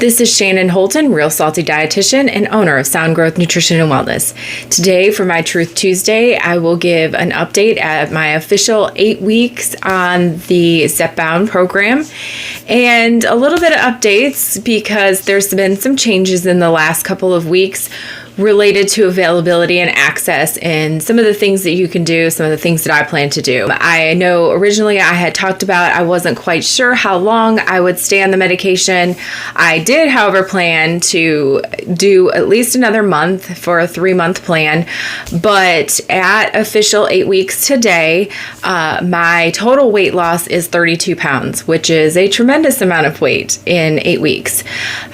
This is Shannon Holton, Real Salty Dietitian and owner of Sound Growth Nutrition and Wellness. Today for my Truth Tuesday, I will give an update at my official 8 weeks on the Zepbound program and a little bit of updates because there's been some changes in the last couple of weeks related to availability and access and some of the things that you can do, some of the things that I plan to do. I know originally I had talked about I wasn't quite sure how long I would stay on the medication. I did, however, plan to do at least another month for a 3-month plan, but at official 8 weeks today, my total weight loss is 32 pounds, which is a tremendous amount of weight in 8 weeks.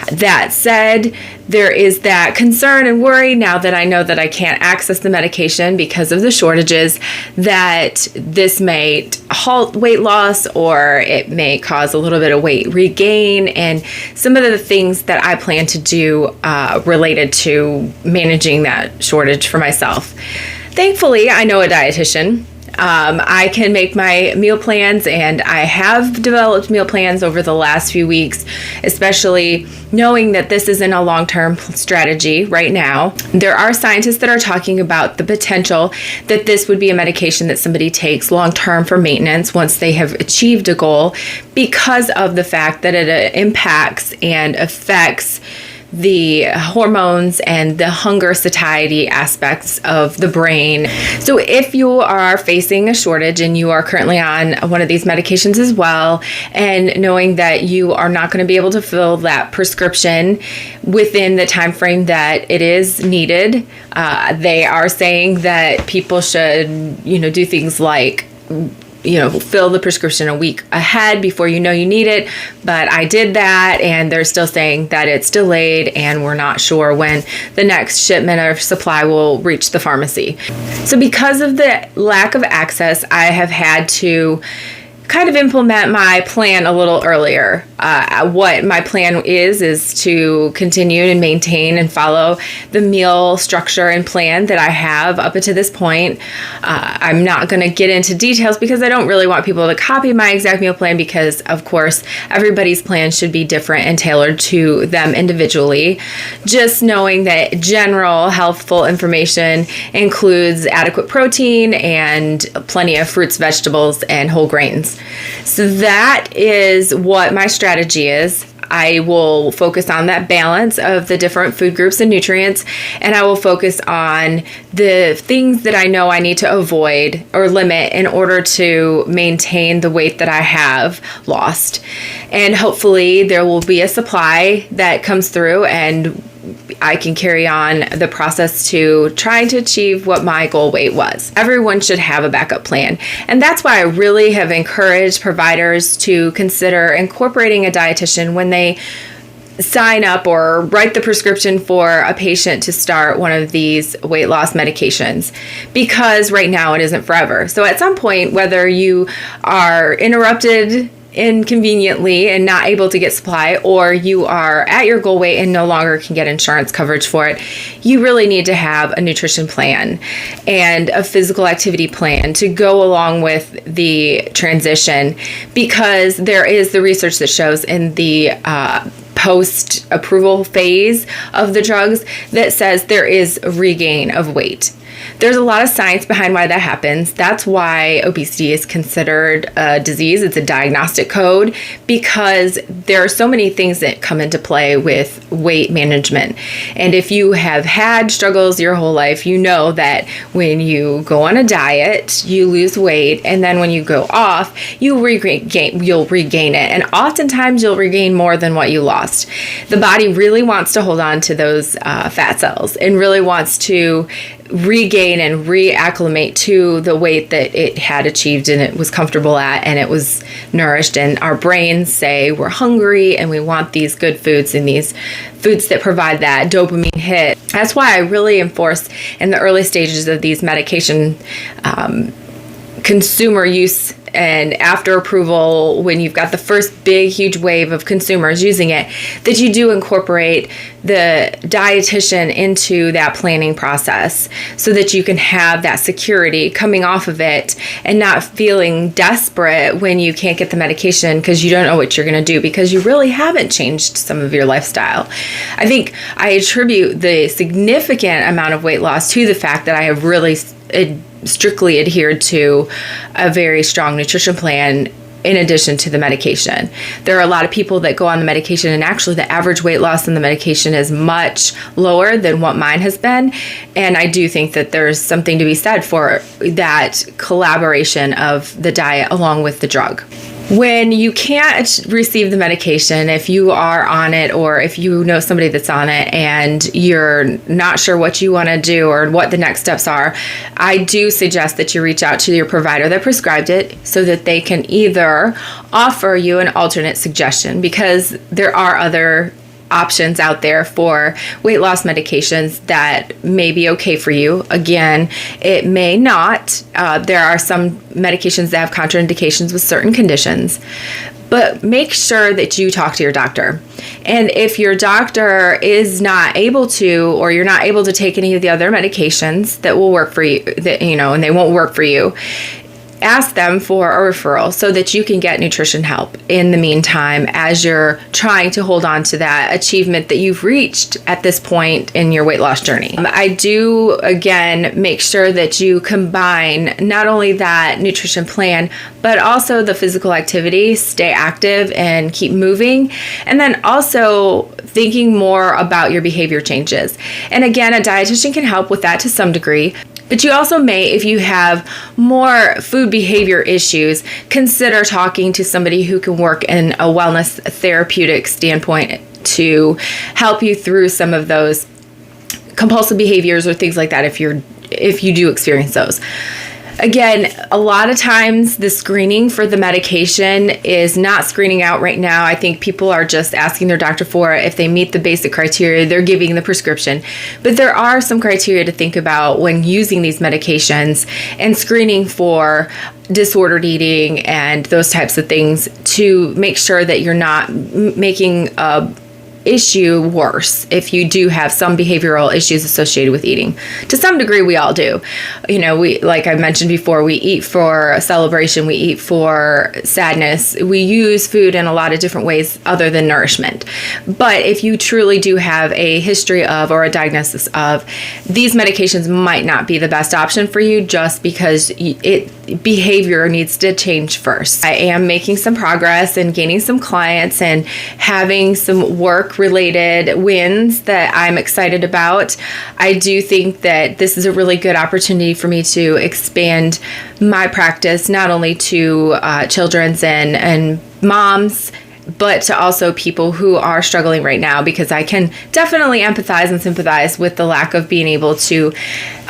That said, there is that concern and worry now that I know that I can't access the medication because of the shortages that this may halt weight loss or it may cause a little bit of weight regain and some of the things that I plan to do related to managing that shortage for myself. Thankfully, I know a dietitian. I can make my meal plans, and I have developed meal plans over the last few weeks, especially knowing that this isn't a long-term strategy right now. There are scientists that are talking about the potential that this would be a medication that somebody takes long-term for maintenance once they have achieved a goal because of the fact that it impacts and affects the hormones and the hunger satiety aspects of the brain. So if you are facing a shortage and you are currently on one of these medications as well, and knowing that you are not going to be able to fill that prescription within the time frame that it is needed, they are saying that people should, do things like fill the prescription a week ahead before you know you need it. But I did that, and they're still saying that it's delayed and we're not sure when the next shipment of supply will reach the pharmacy. So because of the lack of access, I have had to kind of implement my plan a little earlier. What my plan is to continue and maintain and follow the meal structure and plan that I have up until this point. I'm not going to get into details because I don't really want people to copy my exact meal plan because, of course, everybody's plan should be different and tailored to them individually. Just knowing that general healthful information includes adequate protein and plenty of fruits, vegetables, and whole grains. So that is what my strategy is. I will focus on that balance of the different food groups and nutrients, and I will focus on the things that I know I need to avoid or limit in order to maintain the weight that I have lost. And hopefully there will be a supply that comes through and I can carry on the process to try to achieve what my goal weight was. Everyone should have a backup plan. And that's why I really have encouraged providers to consider incorporating a dietitian when they sign up or write the prescription for a patient to start one of these weight loss medications, because right now it isn't forever. So at some point, whether you are interrupted inconveniently and not able to get supply, or you are at your goal weight and no longer can get insurance coverage for it, you really need to have a nutrition plan and a physical activity plan to go along with the transition, because there is the research that shows in the post-approval phase of the drugs that says there is a regain of weight. There's a lot of science behind why that happens. That's why obesity is considered a disease. It's a diagnostic code because there are so many things that come into play with weight management. And if you have had struggles your whole life, you know that when you go on a diet, you lose weight, and then when you go off, you'll regain it. And oftentimes you'll regain more than what you lost. The body really wants to hold on to those fat cells and really wants to regain and reacclimate to the weight that it had achieved and it was comfortable at and it was nourished. And our brains say we're hungry and we want these good foods and these foods that provide that dopamine hit. That's why I really enforce in the early stages of these medication consumer use and after approval, when you've got the first big, huge wave of consumers using it, that you do incorporate the dietitian into that planning process so that you can have that security coming off of it and not feeling desperate when you can't get the medication because you don't know what you're going to do because you really haven't changed some of your lifestyle. I think I attribute the significant amount of weight loss to the fact that I have really strictly adhered to a very strong nutrition plan in addition to the medication. There are a lot of people that go on the medication, and actually the average weight loss in the medication is much lower than what mine has been. And I do think that there's something to be said for that collaboration of the diet along with the drug. When you can't receive the medication, if you are on it or if you know somebody that's on it and you're not sure what you want to do or what the next steps are, I do suggest that you reach out to your provider that prescribed it so that they can either offer you an alternate suggestion, because there are other options out there for weight loss medications that may be okay for you. Again, it may not. There are some medications that have contraindications with certain conditions, but make sure that you talk to your doctor. And if your doctor is not able to, or you're not able to take any of the other medications that will work for you, and they won't work for you, ask them for a referral so that you can get nutrition help in the meantime as you're trying to hold on to that achievement that you've reached at this point in your weight loss journey. I do, again, make sure that you combine not only that nutrition plan, but also the physical activity, stay active and keep moving, and then also thinking more about your behavior changes. And again, a dietitian can help with that to some degree. But you also may, if you have more food behavior issues, consider talking to somebody who can work in a wellness therapeutic standpoint to help you through some of those compulsive behaviors or things like that if you do experience those. Again, a lot of times the screening for the medication is not screening out right now. I think people are just asking their doctor for it. If they meet the basic criteria, they're giving the prescription. But there are some criteria to think about when using these medications and screening for disordered eating and those types of things to make sure that you're not making a issue worse if you do have some behavioral issues associated with eating. To some degree, we all do. We, like I mentioned before, we eat for a celebration, we eat for sadness. We use food in a lot of different ways other than nourishment. But if you truly do have a history of or a diagnosis of, these medications might not be the best option for you just because behavior needs to change first. I am making some progress and gaining some clients and having some work-related wins that I'm excited about. I do think that this is a really good opportunity for me to expand my practice, not only to children's and moms, but to also people who are struggling right now, because I can definitely empathize and sympathize with the lack of being able to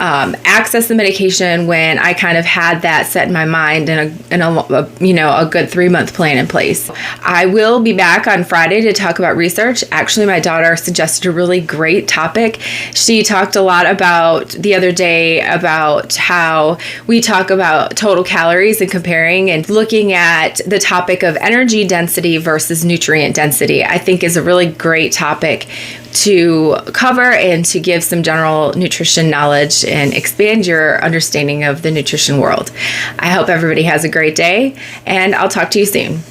access the medication when I kind of had that set in my mind and a good 3-month plan in place. I will be back on Friday to talk about research. Actually, my daughter suggested a really great topic. She talked a lot about the other day about how we talk about total calories and comparing and looking at the topic of energy density versus nutrient density. I think is a really great topic to cover and to give some general nutrition knowledge and expand your understanding of the nutrition world. I hope everybody has a great day, and I'll talk to you soon.